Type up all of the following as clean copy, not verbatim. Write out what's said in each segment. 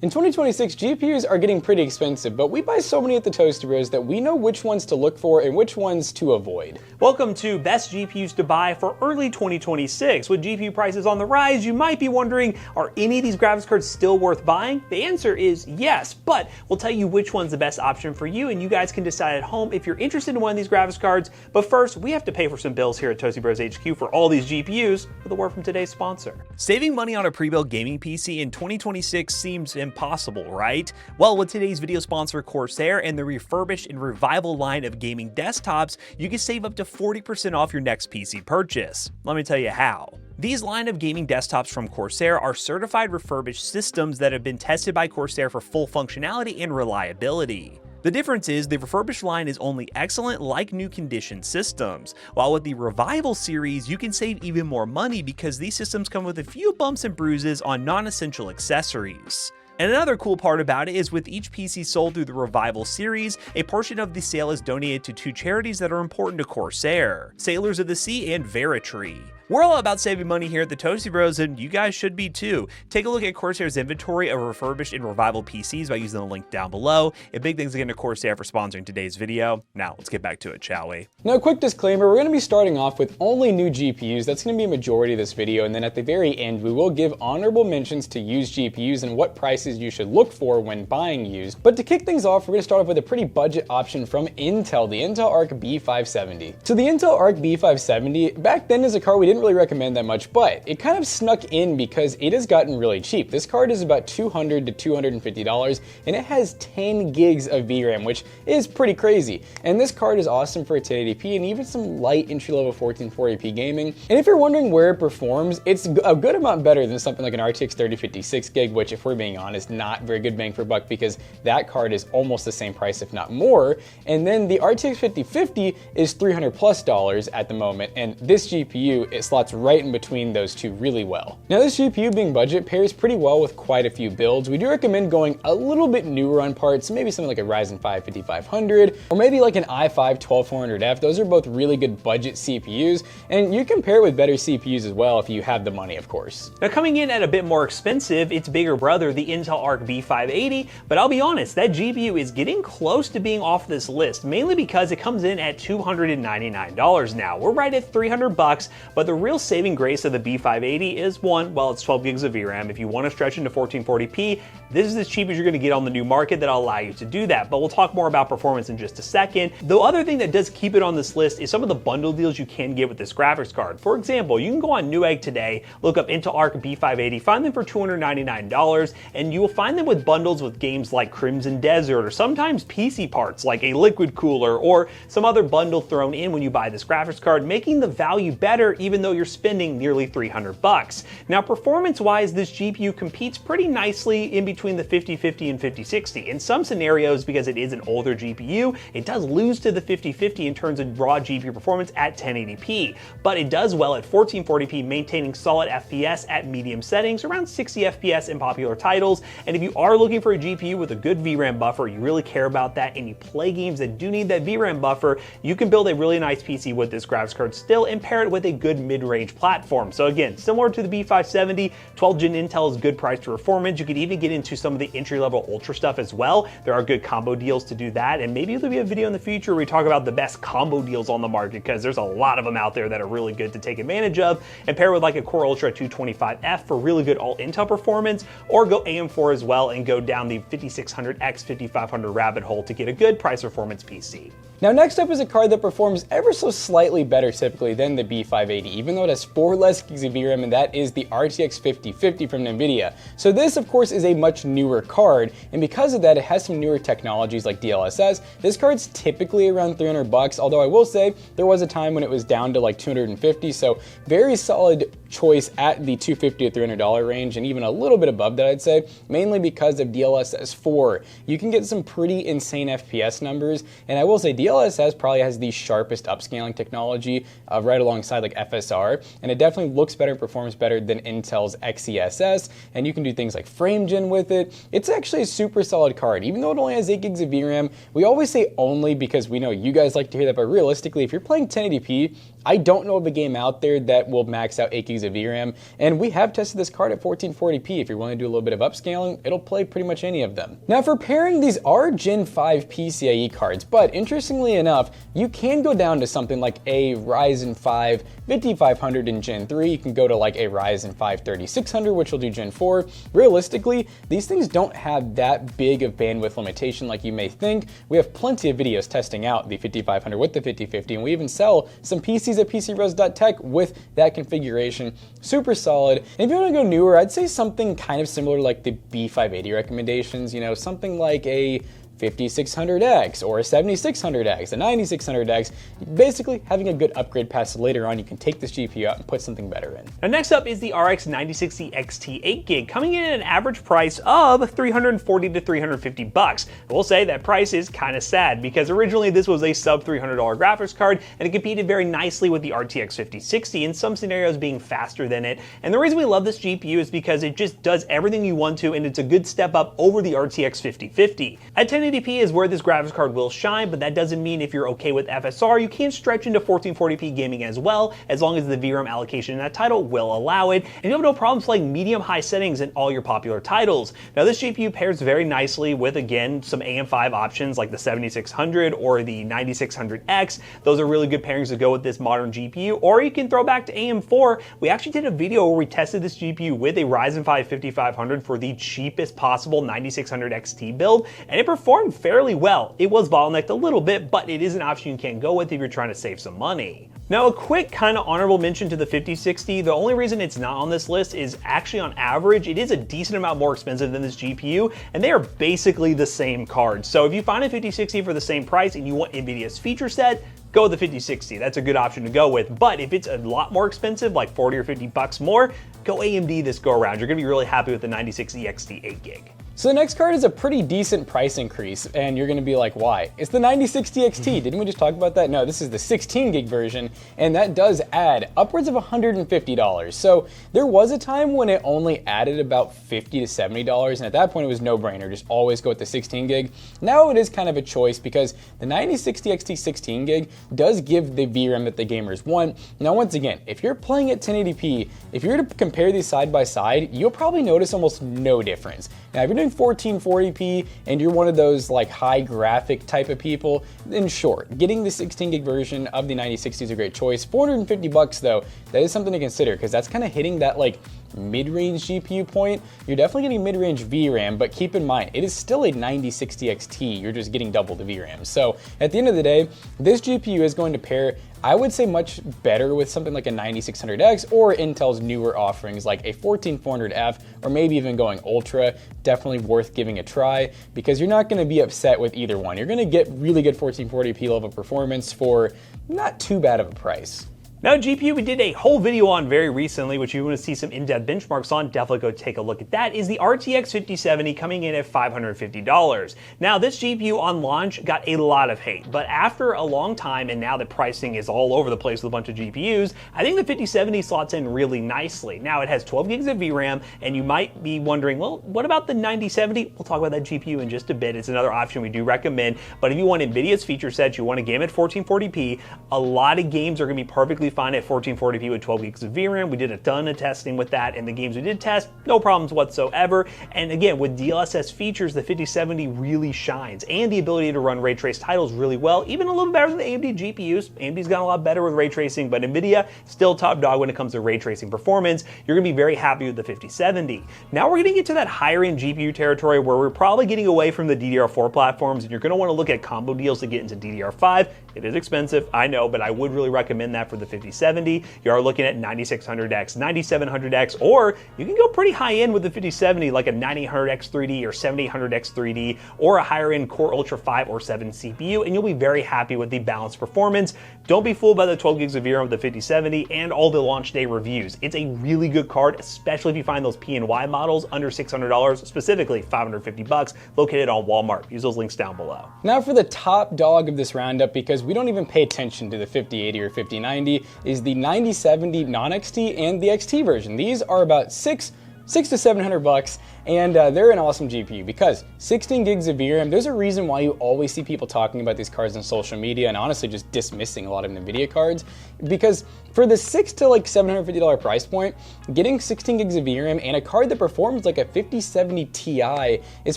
In 2026, GPUs are getting pretty expensive, but we buy so many at the Toasty Bros that we know which ones to look for and which ones to avoid. Welcome to Best GPUs to Buy for early 2026. With GPU prices on the rise, you might be wondering, are any of these graphics cards still worth buying? The answer is yes, but we'll tell you which one's the best option for you, and you guys can decide at home if you're interested in one of these graphics cards. But first, we have to pay for some bills here at Toasty Bros HQ for all these GPUs with a word from today's sponsor. Saving money on a pre-built gaming PC in 2026 seems impossible, right? Well, with today's video sponsor Corsair and the refurbished and revival line of gaming desktops, you can save up to 40% off your next PC purchase. Let me tell you how. These line of gaming desktops from Corsair are certified refurbished systems that have been tested by Corsair for full functionality and reliability. The difference is the refurbished line is only excellent like new condition systems, while with the Revival series you can save even more money because these systems come with a few bumps and bruises on non-essential accessories. And another cool part about it is with each PC sold through the Revival series, a portion of the sale is donated to two charities that are important to Corsair, Sailors of the Sea and Veritree. We're all about saving money here at the Toasty Bros, and you guys should be too. Take a look at Corsair's inventory of refurbished and Revival PCs by using the link down below. And big thanks again to Corsair for sponsoring today's video. Now, let's get back to it, shall we? Now, a quick disclaimer, we're going to be starting off with only new GPUs. That's going to be a majority of this video, and then at the very end, we will give honorable mentions to used GPUs and what prices you should look for when buying used. But to kick things off, we're going to start off with a pretty budget option from Intel, the Intel Arc B570. So the Intel Arc B570, back then as a card we didn't really recommend that much, but it kind of snuck in because it has gotten really cheap. This card is about $200 to $250, and it has 10 gigs of VRAM, which is pretty crazy. And this card is awesome for 1080p and even some light entry-level 1440p gaming. And if you're wondering where it performs, it's a good amount better than something like an RTX 3050 6 gig, which if we're being honest, not very good bang for buck because that card is almost the same price, if not more. And then the RTX 5050 is $300+ at the moment, and this GPU, it slots right in between those two really well. Now, this GPU being budget pairs pretty well with quite a few builds. We do recommend going a little bit newer on parts, maybe something like a Ryzen 5 5500 or maybe like an i5 12400F. Those are both really good budget CPUs, and you can pair it with better CPUs as well if you have the money, of course. Now, coming in at a bit more expensive, its bigger brother, the Intel Arc B580, but I'll be honest, that GPU is getting close to being off this list, mainly because it comes in at $299 now. We're right at $300, but the real saving grace of the B580 is one, well, it's 12 gigs of VRAM. If you want to stretch into 1440p, this is as cheap as you're going to get on the new market that'll allow you to do that, but we'll talk more about performance in just a second. The other thing that does keep it on this list is some of the bundle deals you can get with this graphics card. For example, you can go on Newegg today, look up Intel Arc B580, find them for $299, and you will find them with bundles with games like Crimson Desert or sometimes PC parts like a liquid cooler or some other bundle thrown in when you buy this graphics card, making the value better even though you're spending nearly $300. Now, performance-wise, this GPU competes pretty nicely in between the 5050 and 5060. In some scenarios, because it is an older GPU, it does lose to the 5050 in terms of raw GPU performance at 1080p, but it does well at 1440p, maintaining solid FPS at medium settings, around 60 FPS in popular titles. And if you are looking for a GPU with a good VRAM buffer, you really care about that, and you play games that do need that VRAM buffer, you can build a really nice PC with this graphics card still and pair it with a good mid-range platform. So again, similar to the B570, 12 Gen Intel is good price to performance. You could even get into some of the entry-level ultra stuff as well. There are good combo deals to do that, and maybe there'll be a video in the future where we talk about the best combo deals on the market, because there's a lot of them out there that are really good to take advantage of, and pair with like a Core Ultra 225F for really good all Intel performance, or go AM4 as well and go down the 5600X 5500 rabbit hole to get a good price performance PC. Now, next up is a card that performs ever so slightly better typically than the B580, even though it has 4 less gigs of VRAM, and that is the RTX 5050 from NVIDIA. So this, of course, is a much newer card, and because of that, it has some newer technologies like DLSS. This card's typically around $300, although I will say there was a time when it was down to like $250, so very solid choice at the $250 to $300 range, and even a little bit above that, I'd say, mainly because of DLSS 4. You can get some pretty insane FPS numbers, and I will say DLSS probably has the sharpest upscaling technology right alongside like FSR, and it definitely looks better and performs better than Intel's XeSS, and you can do things like frame gen with it. It's actually a super solid card, even though it only has 8 gigs of VRAM. We always say only because we know you guys like to hear that, but realistically, if you're playing 1080p I don't know of a game out there that will max out 8 gigs of VRAM, and we have tested this card at 1440p. If you're willing to do a little bit of upscaling, it'll play pretty much any of them. Now for pairing, these are Gen 5 PCIe cards, but interestingly enough, you can go down to something like a Ryzen 5 5500 in Gen 3, you can go to like a Ryzen 5 3600, which will do Gen 4. Realistically, these things don't have that big of bandwidth limitation like you may think. We have plenty of videos testing out the 5500 with the 5050, and we even sell some PCs at PCRes.tech with that configuration. Super solid. And if you want to go newer, I'd say something kind of similar like the B580 recommendations, you know, something like a 5600X or a 7600X, a 9600X, basically having a good upgrade path so later on you can take this GPU out and put something better in. Now next up is the RX 9060 XT 8GB, coming in at an average price of $340 to $350. I will say that price is kind of sad because originally this was a sub $300 graphics card and it competed very nicely with the RTX 5060, in some scenarios being faster than it. And the reason we love this GPU is because it just does everything you want to, and it's a good step up over the RTX 5050. At 1080p is where this graphics card will shine, but that doesn't mean if you're okay with FSR, you can stretch into 1440p gaming as well, as long as the VRAM allocation in that title will allow it, and you have no problems playing medium-high settings in all your popular titles. Now this GPU pairs very nicely with, again, some AM5 options like the 7600 or the 9600X. Those are really good pairings to go with this modern GPU, or you can throw back to AM4. We actually did a video where we tested this GPU with a Ryzen 5 5500 for the cheapest possible 9600 XT build, and it performed fairly well. It was bottlenecked a little bit, but it is an option you can go with if you're trying to save some money. Now a quick kind of honorable mention to the 5060. The only reason it's not on this list is actually on average, it is a decent amount more expensive than this GPU, and they are basically the same card. So if you find a 5060 for the same price and you want NVIDIA's feature set, go with the 5060. That's a good option to go with. But if it's a lot more expensive, like 40 or 50 bucks more, go AMD this go around. You're gonna be really happy with the 9060 XT 8GB. So the next card is a pretty decent price increase, and you're gonna be like, why? It's the 9060 XT, didn't we just talk about that? No, this is the 16 gig version, and that does add upwards of $150. So there was a time when it only added about $50 to $70, and at that point it was no brainer, just always go with the 16 gig. Now it is kind of a choice because the 9060 XT 16 gig does give the VRAM that the gamers want. Now once again, if you're playing at 1080p, if you're to compare these side by side, you'll probably notice almost no difference. Now if you're doing 1440p and you're one of those like high graphic type of people, in short, getting the 16 gig version of the 9060 is a great choice. $450 though, that is something to consider because that's kind of hitting that like mid-range GPU point. You're definitely getting mid-range VRAM, but keep in mind, it is still a 9060 XT. You're just getting double the VRAM. So at the end of the day, this GPU is going to pair, I would say, much better with something like a 9600X or Intel's newer offerings like a 14400F or maybe even going Ultra. Definitely worth giving a try because you're not going to be upset with either one. You're going to get really good 1440p level performance for not too bad of a price. Now GPU we did a whole video on very recently, which you want to see some in-depth benchmarks on, definitely go take a look at that, is the RTX 5070 coming in at $550. Now this GPU on launch got a lot of hate, but after a long time and now that pricing is all over the place with a bunch of GPUs, I think the 5070 slots in really nicely. Now it has 12 gigs of VRAM, and you might be wondering, well, what about the 9070? We'll talk about that GPU in just a bit. It's another option we do recommend, but if you want NVIDIA's feature set, you want to game at 1440p, a lot of games are going to be perfectly fine at 1440p with 12 gigs of VRAM. We did a ton of testing with that, and the games we did test, no problems whatsoever. And again, with DLSS features, the 5070 really shines, and the ability to run ray trace titles really well, even a little better than the AMD GPUs. AMD's gotten a lot better with ray tracing, but NVIDIA still top dog when it comes to ray tracing performance. You're gonna be very happy with the 5070. Now we're gonna get to that higher end GPU territory where we're probably getting away from the DDR4 platforms, and you're gonna wanna look at combo deals to get into DDR5. It is expensive, I know, but I would really recommend that for the 5070. You are looking at 9600X, 9700X, or you can go pretty high end with the 5070, like a 9800X 3D or 7800X 3D, or a higher end Core Ultra 5 or 7 CPU, and you'll be very happy with the balanced performance. Don't be fooled by the 12 gigs of VRAM of the 5070 and all the launch day reviews. It's a really good card, especially if you find those PNY models under $600, specifically $550, located on Walmart. Use those links down below. Now for the top dog of this roundup, because we don't even pay attention to the 5080 or 5090, is the 9070 non-XT and the XT version. These are about $6 $600 to $700, and they're an awesome GPU because 16 gigs of VRAM. There's a reason why you always see people talking about these cards on social media and honestly just dismissing a lot of NVIDIA cards, because for the $600 to $750 price point, getting 16 gigs of VRAM and a card that performs like a 5070 Ti is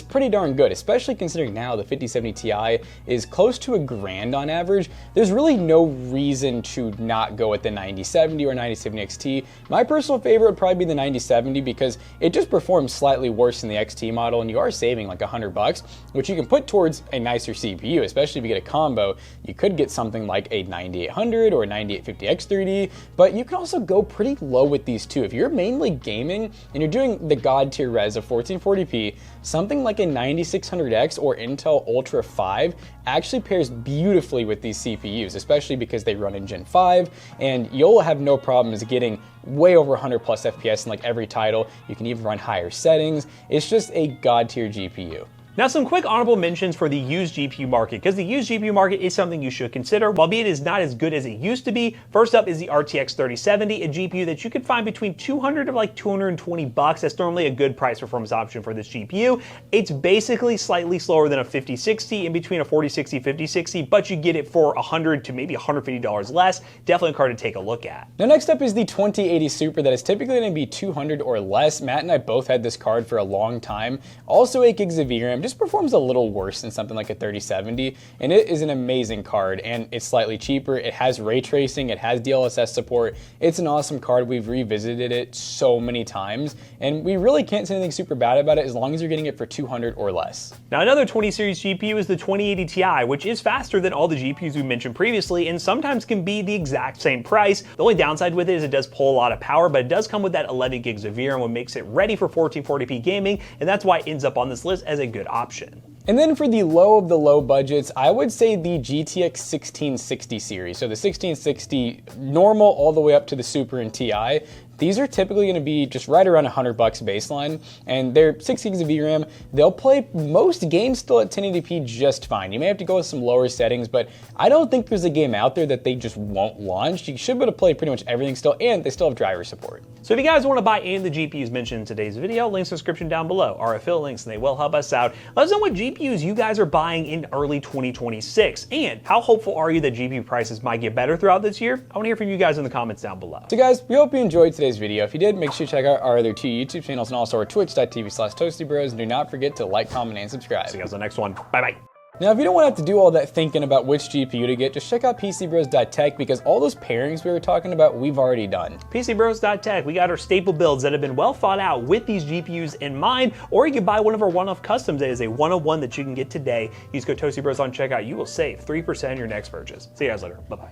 pretty darn good, especially considering now the 5070 Ti is close to $1,000 on average. There's really no reason to not go with the 9070 or 9070 XT. My personal favorite would probably be the 9070 because it just performs slightly worse than the XT model, and you are saving like $100, which you can put towards a nicer CPU, especially if you get a combo. You could get something like a 9800 or a 9850 X3D, but you can also go pretty low with these too. If you're mainly gaming and you're doing the god tier res of 1440p, something like a 9600X or Intel Ultra 5 actually pairs beautifully with these CPUs, especially because they run in Gen 5, and you'll have no problems getting way over 100 plus FPS in like every title. You can even run higher settings. It's just a god tier GPU. Now, some quick honorable mentions for the used GPU market, because the used GPU market is something you should consider, albeit it is not as good as it used to be. First up is the RTX 3070, a GPU that you could find between $200 to like $220. That's normally a good price performance option for this GPU. It's basically slightly slower than a 5060, in between a 4060, 5060, but you get it for $100 to maybe $150 less. Definitely a card to take a look at. Now, next up is the 2080 Super that is typically going to be $200 or less. Matt and I both had this card for a long time. Also 8 gigs of VRAM. Just performs a little worse than something like a 3070, and it is an amazing card, and it's slightly cheaper. It has ray tracing, it has DLSS support. It's an awesome card. We've revisited it so many times, and we really can't say anything super bad about it as long as you're getting it for $200 or less. Now, another 20 series GPU is the 2080 Ti, which is faster than all the GPUs we mentioned previously and sometimes can be the exact same price. The only downside with it is it does pull a lot of power, but it does come with that 11 gigs of VRAM, what makes it ready for 1440p gaming, and that's why it ends up on this list as a good option. And then for the low of the low budgets, I would say the GTX 1660 series. So the 1660 normal all the way up to the Super and Ti. These are typically going to be just right around $100 baseline, and they're 6 gigs of VRAM. They'll play most games still at 1080p just fine. You may have to go with some lower settings, but I don't think there's a game out there that they just won't launch. You should be able to play pretty much everything still, and they still have driver support. So if you guys want to buy any of the GPUs mentioned in today's video, links in the description down below are affiliate links, and they will help us out. Let us know what GPUs you guys are buying in early 2026, and how hopeful are you that GPU prices might get better throughout this year? I want to hear from you guys in the comments down below. So guys, we hope you enjoyed today's video. If you did, make sure to check out our other 2 YouTube channels and also our twitch.tv/toastybros, and do not forget to like, comment, and subscribe. See you guys on the next one. Bye-bye. Now, if you don't want to have to do all that thinking about which GPU to get, just check out PCBros.tech, because all those pairings we were talking about, we've already done. PCBros.tech, we got our staple builds that have been well thought out with these GPUs in mind, or you can buy one of our one-off customs that is a 101 that you can get today. Use code ToastyBros on checkout. You will save 3% on your next purchase. See you guys later. Bye-bye.